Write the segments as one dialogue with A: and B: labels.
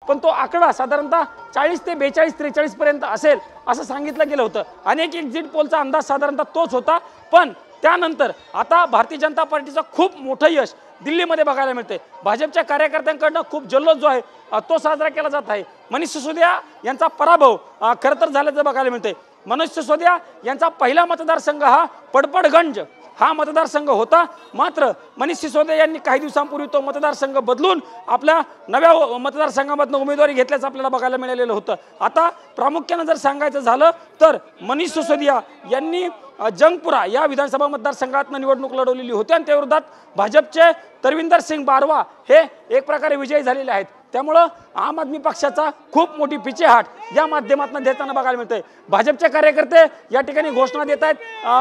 A: पण तो आकडा साधारणतः 40 ते 42-43 पर्यंत असेल असं सांगितलं गेलं होतं। अनेक एक्झिट पोलचा अंदाज साधारणतः तोच होता, पण त्यानंतर आता भारतीय जनता पार्टीचं खूप मोठं यश दिल्लीमध्ये बघायला मिळते। भाजपच्या कार्यकर्त्यांकडून खूप जल्लोष जो आहे तो साजरा केला जात आहे। मनीष सिसोदिया यांचा पराभव खरं तर झाल्याचं बघायला मिळते। मनीष सिसोदिया यांचा पहिला मतदारसंघ हा पडपडगंज हा मतदारसंघ होता, मात्र मनीष सिसोदिया यांनी काही दिवसांपूर्वी तो मतदारसंघ बदलून आपल्या नव्या मतदारसंघामधून उमेदवारी घेतल्याचं आपल्याला बघायला मिळालेलं होतं। आता प्रामुख्याने जर सांगायचं झालं तर मनीष सिसोदिया यांनी जंगपुरा या विधानसभा मतदारसंघातून निवडणूक लढवलेली होती आणि त्या विरोधात भाजपचे तरविंदर सिंग बारवा हे एक प्रकारे विजयी झालेले आहेत। त्यामुळे आम आदमी पक्षाचा खूप मोठी पिछेहाट या माध्यमातून देताना बघायला मिळते। भाजपचे कार्यकर्ते या ठिकाणी घोषणा देत आहेत,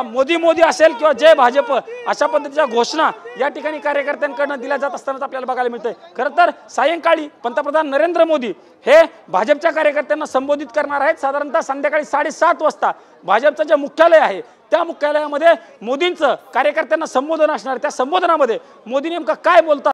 A: मोदी मोदी असेल किंवा जय भाजप अशा पद्धतीच्या घोषणा या ठिकाणी कार्यकर्त्यांकडून दिल्या जात असताना आपल्याला बघायला मिळते। खरं तर सायंकाळी पंतप्रधान नरेंद्र मोदी हे भाजपच्या कार्यकर्त्यांना संबोधित करणार आहेत। साधारणतः संध्याकाळी 7:30 वाजता भाजपचं जे मुख्यालय आहे त्या मुख्यालयामध्ये मोदींचं कार्यकर्त्यांना संबोधन असणार। त्या संबोधनामध्ये मोदी नेमका काय बोलतात